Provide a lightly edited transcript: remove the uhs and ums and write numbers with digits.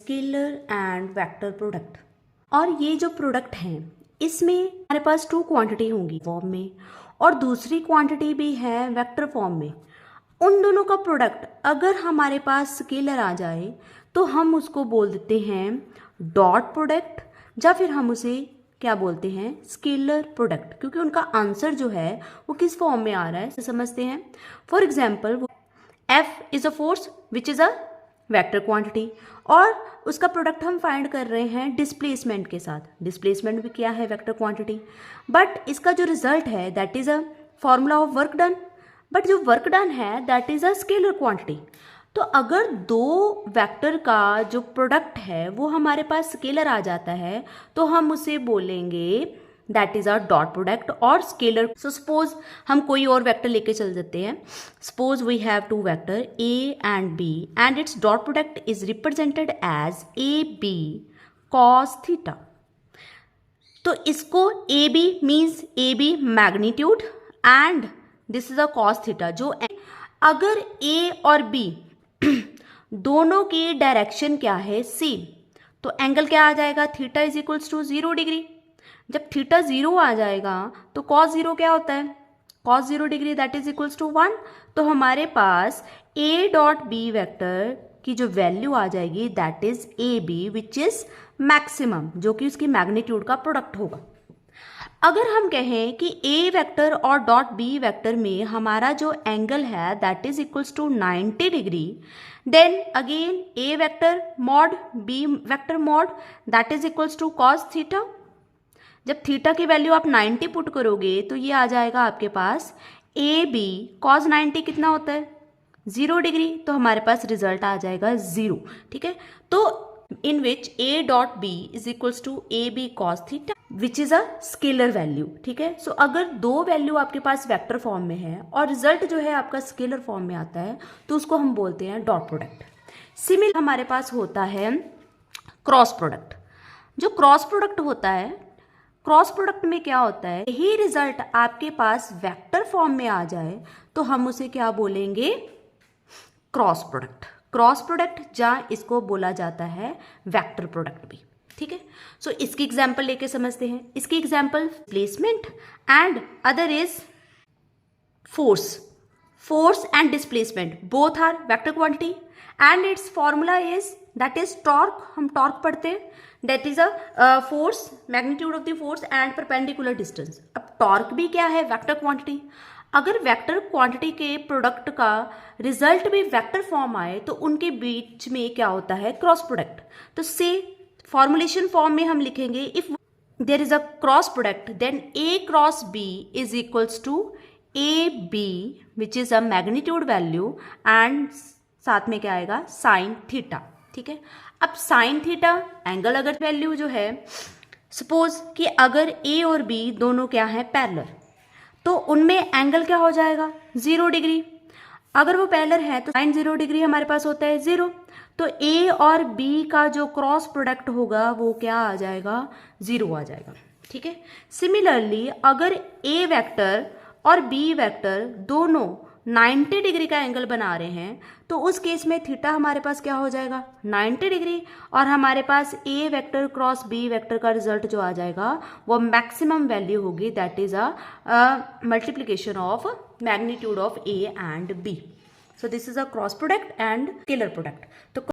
Scalar and vector product. और ये जो प्रोडक्ट हैं इसमें हमारे पास टू क्वांटिटी होंगी फॉर्म में और दूसरी क्वांटिटी भी है वेक्टर फॉर्म में। उन दोनों का प्रोडक्ट अगर हमारे पास स्केलर आ जाए तो हम उसको बोल देते हैं डॉट प्रोडक्ट, या फिर हम उसे क्या बोलते हैं स्केलर प्रोडक्ट, क्योंकि उनका आंसर जो है वो किस फॉर्म में आ रहा है समझते हैं। For example F is a force which is a vector quantity और उसका प्रोडक्ट हम फाइंड कर रहे हैं डिस्प्लेसमेंट के साथ। डिस्प्लेसमेंट भी क्या है वेक्टर क्वांटिटी, बट इसका जो रिजल्ट है that is a formula of work done, but जो वर्क डन है that is a scalar quantity. तो अगर दो वेक्टर का जो प्रोडक्ट है वो हमारे पास स्केलर आ जाता है तो हम उसे बोलेंगे that is a dot product और स्केलर। सो सपोज हम कोई और वेक्टर लेके चल देते हैं। Suppose we have two vector A and B and it's dot product is represented as A B cos theta. तो इसको A B means A B magnitude and this is a cos theta. जो अगर ए और B दोनों की direction क्या है same, तो एंगल क्या आ जाएगा theta is equals to 0 degree. जब थीटा 0 आ जाएगा तो cos 0 क्या होता है cos 0 degree that is equals to 1। तो हमारे पास a डॉट बी वेक्टर की जो वैल्यू आ जाएगी that is A B which is maximum, जो कि उसकी मैग्नीट्यूड का प्रोडक्ट होगा। अगर हम कहें कि a वेक्टर और डॉट बी वेक्टर में हमारा जो एंगल है that is equals to 90 degree, then again a vector mod b vector mod that is equals to cos theta. जब थीटा की वैल्यू आप 90 पुट करोगे तो ये आ जाएगा आपके पास ए बी कॉस 90 कितना होता है 0 डिग्री, तो हमारे पास रिजल्ट आ जाएगा 0। ठीक है, तो in which A dot B is equals to A B cos theta which is a scalar value. ठीक है, सो अगर दो वैल्यू आपके पास वेक्टर फॉर्म में है और रिजल्ट जो है आपका स्केलर फॉर्म में आता है तो उसको हम बोलते हैं डॉट प्रोडक्ट। सिमिलर हमारे पास होता है क्रॉस प्रोडक्ट। जो क्रॉस प्रोडक्ट होता है, क्रॉस प्रोडक्ट में क्या होता है, यही रिजल्ट आपके पास वेक्टर फॉर्म में आ जाए तो हम उसे क्या बोलेंगे क्रॉस प्रोडक्ट। क्रॉस प्रोडक्ट जहाँ इसको बोला जाता है वेक्टर प्रोडक्ट भी। ठीक है, सो इसकी एग्जांपल लेके समझते हैं। इसकी example placement and other is force. Force and displacement both are vector quantity and it's formula is that is torque. हम टॉर्क पढ़ते हैं that is a force magnitude of the force and perpendicular distance. अब torque भी क्या है vector quantity. अगर vector quantity के product का रिजल्ट भी वेक्टर फॉर्म आए तो उनके बीच में क्या होता है क्रॉस प्रोडक्ट। तो से फॉर्मुलेशन फॉर्म में हम लिखेंगे if there is a cross product then A cross B is equals to A B which is a magnitude value and साथ में क्या आएगा साइन थीटा। ठीक है, अब साइन थीटा एंगल अगर वैल्यू जो है सपोज कि अगर ए और बी दोनों क्या है पैरेलल तो उनमें एंगल क्या हो जाएगा 0 डिग्री। अगर वो पैरेलल है तो साइन 0 डिग्री हमारे पास होता है 0, तो ए और बी का जो क्रॉस प्रोडक्ट होगा वो क्या आ जाएगा 0 आ जाएगा। ठीक है, सिमिलरली अगर ए वेक्टर और बी वेक्टर दोनों 90 डिग्री का एंगल बना रहे हैं तो उस केस में थीटा हमारे पास क्या हो जाएगा 90 डिग्री और हमारे पास A vector cross B vector का रिजल्ट जो आ जाएगा वो मैक्सिमम वैल्यू होगी that is a multiplication of magnitude of A and B. So this is a cross product and scalar product. तो